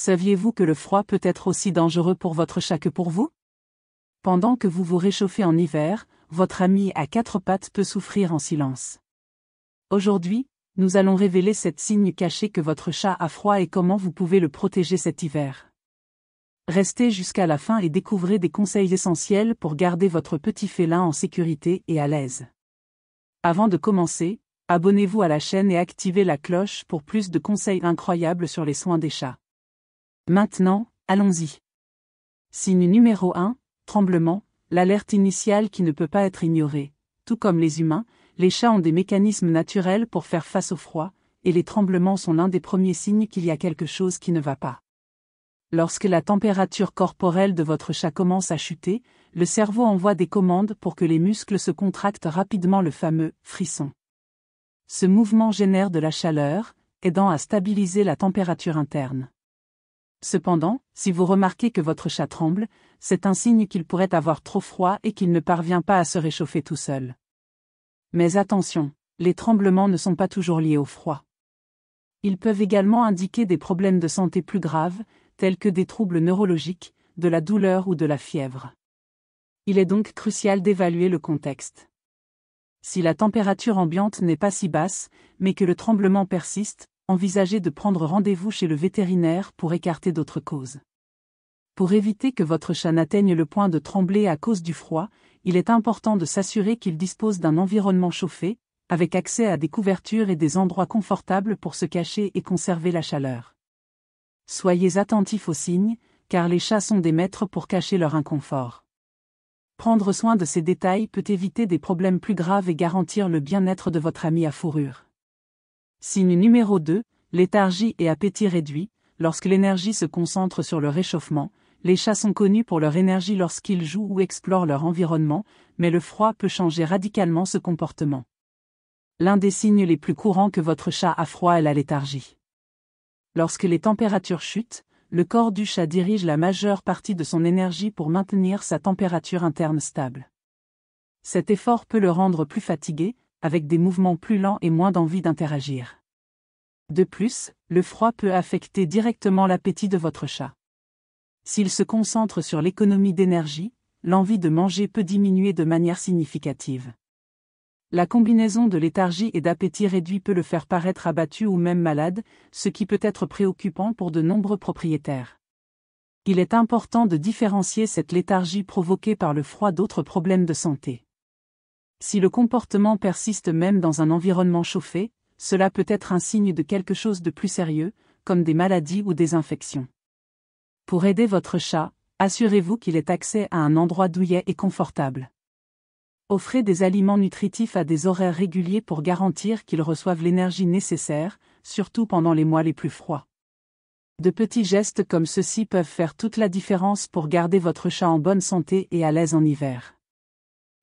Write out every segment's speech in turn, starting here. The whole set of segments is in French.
Saviez-vous que le froid peut être aussi dangereux pour votre chat que pour vous? Pendant que vous vous réchauffez en hiver, votre ami à quatre pattes peut souffrir en silence. Aujourd'hui, nous allons révéler cette signe caché que votre chat a froid et comment vous pouvez le protéger cet hiver. Restez jusqu'à la fin et découvrez des conseils essentiels pour garder votre petit félin en sécurité et à l'aise. Avant de commencer, abonnez-vous à la chaîne et activez la cloche pour plus de conseils incroyables sur les soins des chats. Maintenant, allons-y. Signe numéro 1, tremblement, l'alerte initiale qui ne peut pas être ignorée. Tout comme les humains, les chats ont des mécanismes naturels pour faire face au froid, et les tremblements sont l'un des premiers signes qu'il y a quelque chose qui ne va pas. Lorsque la température corporelle de votre chat commence à chuter, le cerveau envoie des commandes pour que les muscles se contractent rapidement, le fameux frisson. Ce mouvement génère de la chaleur, aidant à stabiliser la température interne. Cependant, si vous remarquez que votre chat tremble, c'est un signe qu'il pourrait avoir trop froid et qu'il ne parvient pas à se réchauffer tout seul. Mais attention, les tremblements ne sont pas toujours liés au froid. Ils peuvent également indiquer des problèmes de santé plus graves, tels que des troubles neurologiques, de la douleur ou de la fièvre. Il est donc crucial d'évaluer le contexte. Si la température ambiante n'est pas si basse, mais que le tremblement persiste, envisagez de prendre rendez-vous chez le vétérinaire pour écarter d'autres causes. Pour éviter que votre chat n'atteigne le point de trembler à cause du froid, il est important de s'assurer qu'il dispose d'un environnement chauffé, avec accès à des couvertures et des endroits confortables pour se cacher et conserver la chaleur. Soyez attentifs aux signes, car les chats sont des maîtres pour cacher leur inconfort. Prendre soin de ces détails peut éviter des problèmes plus graves et garantir le bien-être de votre ami à fourrure. Signe numéro 2, léthargie et appétit réduit. Lorsque l'énergie se concentre sur le réchauffement, les chats sont connus pour leur énergie lorsqu'ils jouent ou explorent leur environnement, mais le froid peut changer radicalement ce comportement. L'un des signes les plus courants que votre chat a froid est la léthargie. Lorsque les températures chutent, le corps du chat dirige la majeure partie de son énergie pour maintenir sa température interne stable. Cet effort peut le rendre plus fatigué, avec des mouvements plus lents et moins d'envie d'interagir. De plus, le froid peut affecter directement l'appétit de votre chat. S'il se concentre sur l'économie d'énergie, l'envie de manger peut diminuer de manière significative. La combinaison de léthargie et d'appétit réduit peut le faire paraître abattu ou même malade, ce qui peut être préoccupant pour de nombreux propriétaires. Il est important de différencier cette léthargie provoquée par le froid d'autres problèmes de santé. Si le comportement persiste même dans un environnement chauffé, cela peut être un signe de quelque chose de plus sérieux, comme des maladies ou des infections. Pour aider votre chat, assurez-vous qu'il ait accès à un endroit douillet et confortable. Offrez des aliments nutritifs à des horaires réguliers pour garantir qu'il reçoive l'énergie nécessaire, surtout pendant les mois les plus froids. De petits gestes comme ceux-ci peuvent faire toute la différence pour garder votre chat en bonne santé et à l'aise en hiver.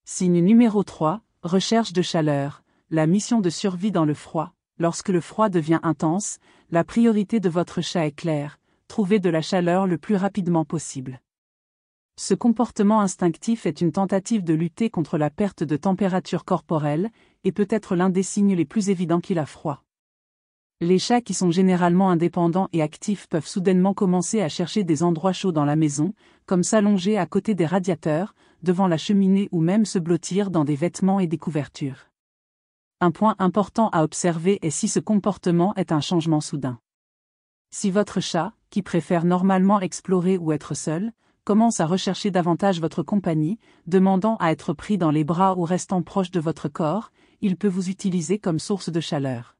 Signe numéro 3, recherche de chaleur, la mission de survie dans le froid. Lorsque le froid devient intense, la priorité de votre chat est claire, trouver de la chaleur le plus rapidement possible. Ce comportement instinctif est une tentative de lutter contre la perte de température corporelle, et peut être l'un des signes les plus évidents qu'il a froid. Les chats qui sont généralement indépendants et actifs peuvent soudainement commencer à chercher des endroits chauds dans la maison, comme s'allonger à côté des radiateurs, devant la cheminée ou même se blottir dans des vêtements et des couvertures. Un point important à observer est si ce comportement est un changement soudain. Si votre chat, qui préfère normalement explorer ou être seul, commence à rechercher davantage votre compagnie, demandant à être pris dans les bras ou restant proche de votre corps, il peut vous utiliser comme source de chaleur.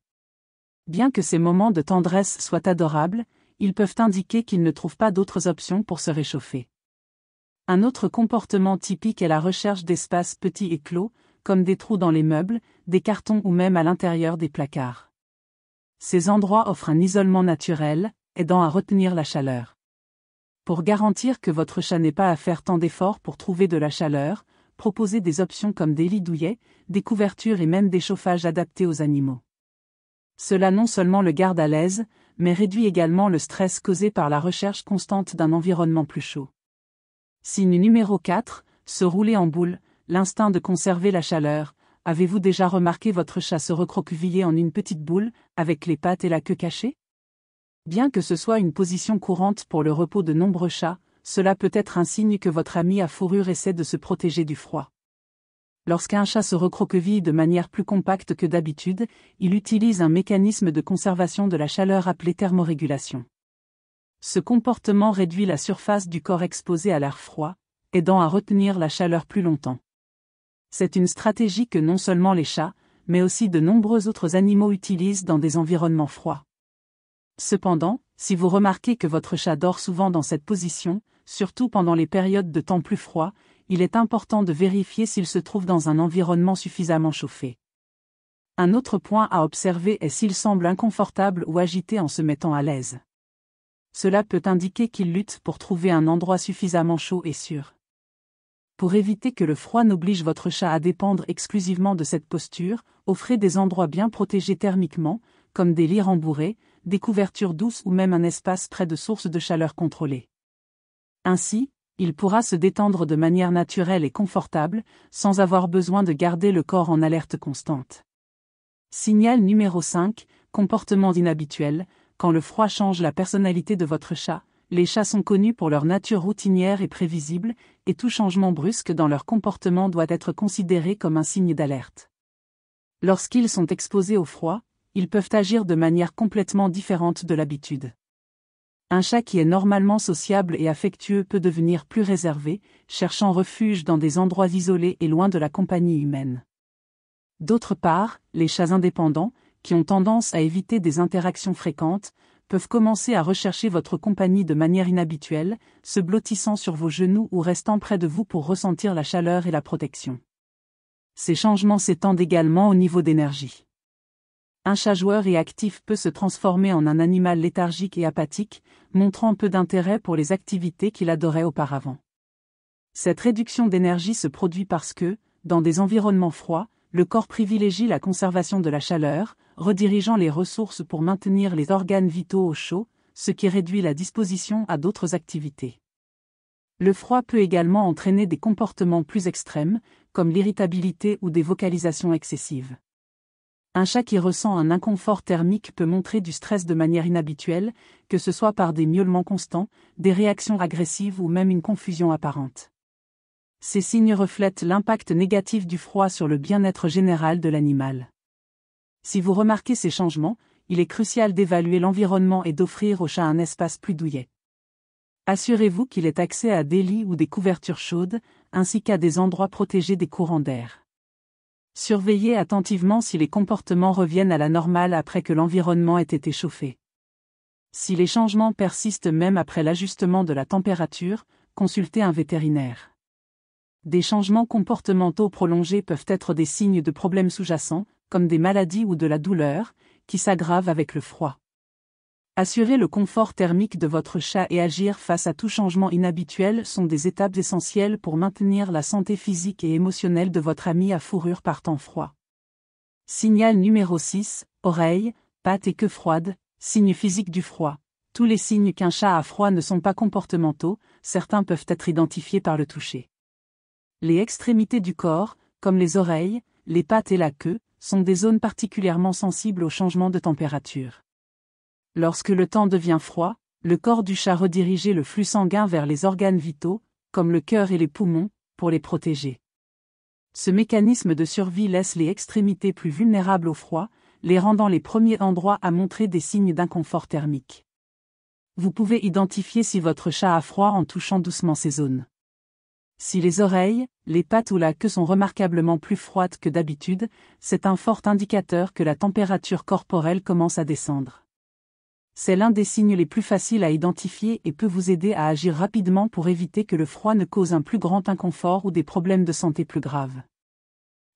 Bien que ces moments de tendresse soient adorables, ils peuvent indiquer qu'il ne trouve pas d'autres options pour se réchauffer. Un autre comportement typique est la recherche d'espaces petits et clos, comme des trous dans les meubles, des cartons ou même à l'intérieur des placards. Ces endroits offrent un isolement naturel, aidant à retenir la chaleur. Pour garantir que votre chat n'ait pas à faire tant d'efforts pour trouver de la chaleur, proposez des options comme des lits douillets, des couvertures et même des chauffages adaptés aux animaux. Cela non seulement le garde à l'aise, mais réduit également le stress causé par la recherche constante d'un environnement plus chaud. Signe numéro 4, se rouler en boule, l'instinct de conserver la chaleur. Avez-vous déjà remarqué votre chat se recroqueviller en une petite boule, avec les pattes et la queue cachées? Bien que ce soit une position courante pour le repos de nombreux chats, cela peut être un signe que votre ami à fourrure essaie de se protéger du froid. Lorsqu'un chat se recroqueville de manière plus compacte que d'habitude, il utilise un mécanisme de conservation de la chaleur appelé thermorégulation. Ce comportement réduit la surface du corps exposée à l'air froid, aidant à retenir la chaleur plus longtemps. C'est une stratégie que non seulement les chats, mais aussi de nombreux autres animaux utilisent dans des environnements froids. Cependant, si vous remarquez que votre chat dort souvent dans cette position, surtout pendant les périodes de temps plus froids, il est important de vérifier s'il se trouve dans un environnement suffisamment chauffé. Un autre point à observer est s'il semble inconfortable ou agité en se mettant à l'aise. Cela peut indiquer qu'il lutte pour trouver un endroit suffisamment chaud et sûr. Pour éviter que le froid n'oblige votre chat à dépendre exclusivement de cette posture, offrez des endroits bien protégés thermiquement, comme des lits rembourrés, des couvertures douces ou même un espace près de sources de chaleur contrôlées. Ainsi, il pourra se détendre de manière naturelle et confortable, sans avoir besoin de garder le corps en alerte constante. Signal numéro 5, comportement inhabituel. Quand le froid change la personnalité de votre chat, les chats sont connus pour leur nature routinière et prévisible, et tout changement brusque dans leur comportement doit être considéré comme un signe d'alerte. Lorsqu'ils sont exposés au froid, ils peuvent agir de manière complètement différente de l'habitude. Un chat qui est normalement sociable et affectueux peut devenir plus réservé, cherchant refuge dans des endroits isolés et loin de la compagnie humaine. D'autre part, les chats indépendants, qui ont tendance à éviter des interactions fréquentes, peuvent commencer à rechercher votre compagnie de manière inhabituelle, se blottissant sur vos genoux ou restant près de vous pour ressentir la chaleur et la protection. Ces changements s'étendent également au niveau d'énergie. Un chat joueur et actif peut se transformer en un animal léthargique et apathique, montrant peu d'intérêt pour les activités qu'il adorait auparavant. Cette réduction d'énergie se produit parce que, dans des environnements froids, le corps privilégie la conservation de la chaleur, redirigeant les ressources pour maintenir les organes vitaux au chaud, ce qui réduit la disposition à d'autres activités. Le froid peut également entraîner des comportements plus extrêmes, comme l'irritabilité ou des vocalisations excessives. Un chat qui ressent un inconfort thermique peut montrer du stress de manière inhabituelle, que ce soit par des miaulements constants, des réactions agressives ou même une confusion apparente. Ces signes reflètent l'impact négatif du froid sur le bien-être général de l'animal. Si vous remarquez ces changements, il est crucial d'évaluer l'environnement et d'offrir au chat un espace plus douillet. Assurez-vous qu'il ait accès à des lits ou des couvertures chaudes, ainsi qu'à des endroits protégés des courants d'air. Surveillez attentivement si les comportements reviennent à la normale après que l'environnement ait été chauffé. Si les changements persistent même après l'ajustement de la température, consultez un vétérinaire. Des changements comportementaux prolongés peuvent être des signes de problèmes sous-jacents, comme des maladies ou de la douleur, qui s'aggravent avec le froid. Assurer le confort thermique de votre chat et agir face à tout changement inhabituel sont des étapes essentielles pour maintenir la santé physique et émotionnelle de votre ami à fourrure par temps froid. Signal numéro 6, oreilles, pattes et queue froide, signe physique du froid. Tous les signes qu'un chat a froid ne sont pas comportementaux, certains peuvent être identifiés par le toucher. Les extrémités du corps, comme les oreilles, les pattes et la queue, sont des zones particulièrement sensibles aux changements de température. Lorsque le temps devient froid, le corps du chat redirige le flux sanguin vers les organes vitaux, comme le cœur et les poumons, pour les protéger. Ce mécanisme de survie laisse les extrémités plus vulnérables au froid, les rendant les premiers endroits à montrer des signes d'inconfort thermique. Vous pouvez identifier si votre chat a froid en touchant doucement ces zones. Si les oreilles, les pattes ou la queue sont remarquablement plus froides que d'habitude, c'est un fort indicateur que la température corporelle commence à descendre. C'est l'un des signes les plus faciles à identifier et peut vous aider à agir rapidement pour éviter que le froid ne cause un plus grand inconfort ou des problèmes de santé plus graves.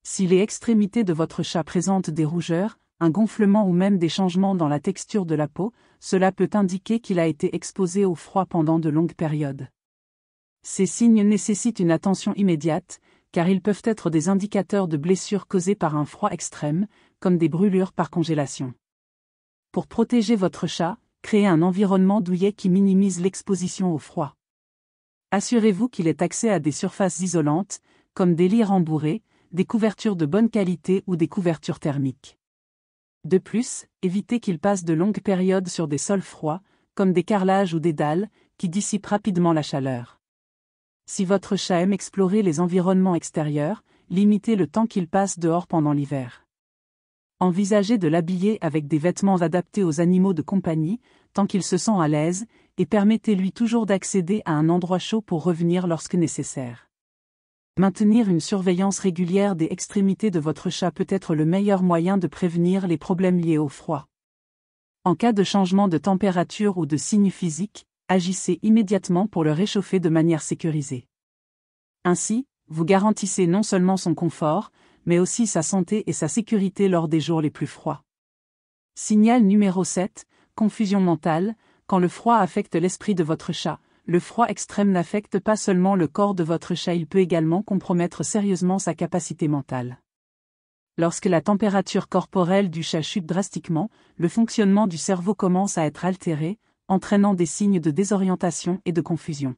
Si les extrémités de votre chat présentent des rougeurs, un gonflement ou même des changements dans la texture de la peau, cela peut indiquer qu'il a été exposé au froid pendant de longues périodes. Ces signes nécessitent une attention immédiate, car ils peuvent être des indicateurs de blessures causées par un froid extrême, comme des brûlures par congélation. Pour protéger votre chat, créez un environnement douillet qui minimise l'exposition au froid. Assurez-vous qu'il ait accès à des surfaces isolantes, comme des lits rembourrés, des couvertures de bonne qualité ou des couvertures thermiques. De plus, évitez qu'il passe de longues périodes sur des sols froids, comme des carrelages ou des dalles, qui dissipent rapidement la chaleur. Si votre chat aime explorer les environnements extérieurs, limitez le temps qu'il passe dehors pendant l'hiver. Envisagez de l'habiller avec des vêtements adaptés aux animaux de compagnie, tant qu'il se sent à l'aise, et permettez-lui toujours d'accéder à un endroit chaud pour revenir lorsque nécessaire. Maintenir une surveillance régulière des extrémités de votre chat peut être le meilleur moyen de prévenir les problèmes liés au froid. En cas de changement de température ou de signes physiques, agissez immédiatement pour le réchauffer de manière sécurisée. Ainsi, vous garantissez non seulement son confort, mais aussi sa santé et sa sécurité lors des jours les plus froids. Signal numéro 7, confusion mentale. Quand le froid affecte l'esprit de votre chat, le froid extrême n'affecte pas seulement le corps de votre chat, il peut également compromettre sérieusement sa capacité mentale. Lorsque la température corporelle du chat chute drastiquement, le fonctionnement du cerveau commence à être altéré, entraînant des signes de désorientation et de confusion.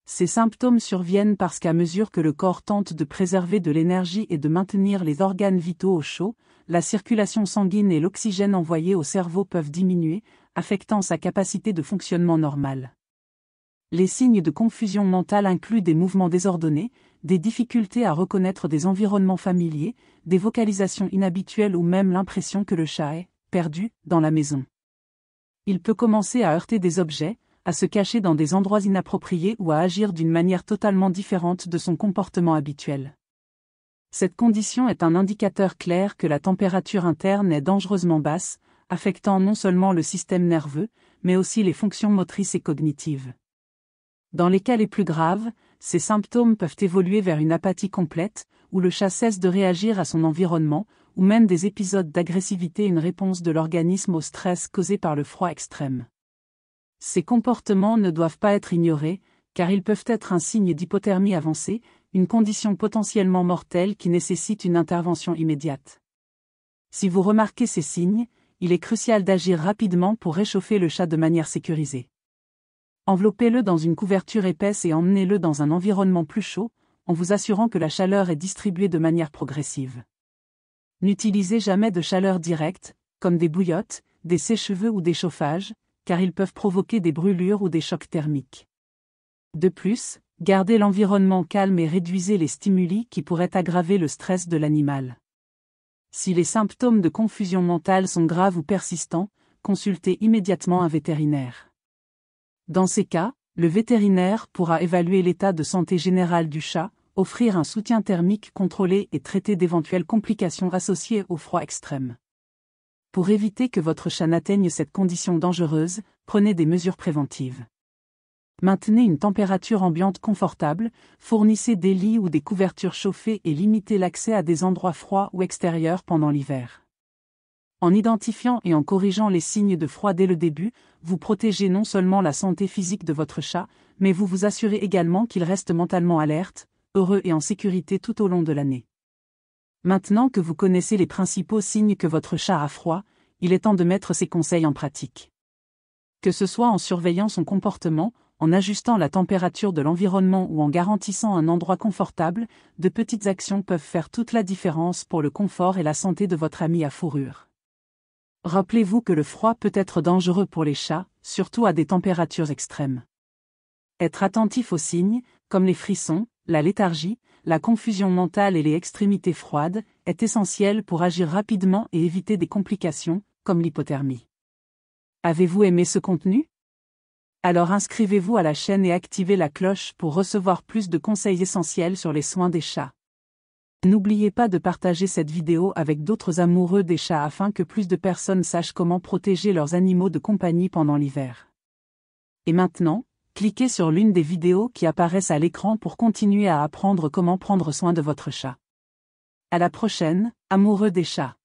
Ces symptômes surviennent parce qu'à mesure que le corps tente de préserver de l'énergie et de maintenir les organes vitaux au chaud, la circulation sanguine et l'oxygène envoyé au cerveau peuvent diminuer, affectant sa capacité de fonctionnement normal. Les signes de confusion mentale incluent des mouvements désordonnés, des difficultés à reconnaître des environnements familiers, des vocalisations inhabituelles ou même l'impression que le chat est perdu dans la maison. Il peut commencer à heurter des objets, à se cacher dans des endroits inappropriés ou à agir d'une manière totalement différente de son comportement habituel. Cette condition est un indicateur clair que la température interne est dangereusement basse, affectant non seulement le système nerveux, mais aussi les fonctions motrices et cognitives. Dans les cas les plus graves, ces symptômes peuvent évoluer vers une apathie complète, où le chat cesse de réagir à son environnement, ou même des épisodes d'agressivité, une réponse de l'organisme au stress causé par le froid extrême. Ces comportements ne doivent pas être ignorés, car ils peuvent être un signe d'hypothermie avancée, une condition potentiellement mortelle qui nécessite une intervention immédiate. Si vous remarquez ces signes, il est crucial d'agir rapidement pour réchauffer le chat de manière sécurisée. Enveloppez-le dans une couverture épaisse et emmenez-le dans un environnement plus chaud, en vous assurant que la chaleur est distribuée de manière progressive. N'utilisez jamais de chaleur directe, comme des bouillottes, des sèche-cheveux ou des chauffages, car ils peuvent provoquer des brûlures ou des chocs thermiques. De plus, gardez l'environnement calme et réduisez les stimuli qui pourraient aggraver le stress de l'animal. Si les symptômes de confusion mentale sont graves ou persistants, consultez immédiatement un vétérinaire. Dans ces cas, le vétérinaire pourra évaluer l'état de santé général du chat, offrir un soutien thermique contrôlé et traiter d'éventuelles complications associées au froid extrême. Pour éviter que votre chat n'atteigne cette condition dangereuse, prenez des mesures préventives. Maintenez une température ambiante confortable, fournissez des lits ou des couvertures chauffées et limitez l'accès à des endroits froids ou extérieurs pendant l'hiver. En identifiant et en corrigeant les signes de froid dès le début, vous protégez non seulement la santé physique de votre chat, mais vous vous assurez également qu'il reste mentalement alerte, heureux et en sécurité tout au long de l'année. Maintenant que vous connaissez les principaux signes que votre chat a froid, il est temps de mettre ces conseils en pratique. Que ce soit en surveillant son comportement, en ajustant la température de l'environnement ou en garantissant un endroit confortable, de petites actions peuvent faire toute la différence pour le confort et la santé de votre ami à fourrure. Rappelez-vous que le froid peut être dangereux pour les chats, surtout à des températures extrêmes. Être attentif aux signes, comme les frissons, la léthargie, la confusion mentale et les extrémités froides, est essentiel pour agir rapidement et éviter des complications, comme l'hypothermie. Avez-vous aimé ce contenu? Alors inscrivez-vous à la chaîne et activez la cloche pour recevoir plus de conseils essentiels sur les soins des chats. N'oubliez pas de partager cette vidéo avec d'autres amoureux des chats afin que plus de personnes sachent comment protéger leurs animaux de compagnie pendant l'hiver. Et maintenant, cliquez sur l'une des vidéos qui apparaissent à l'écran pour continuer à apprendre comment prendre soin de votre chat. À la prochaine, amoureux des chats.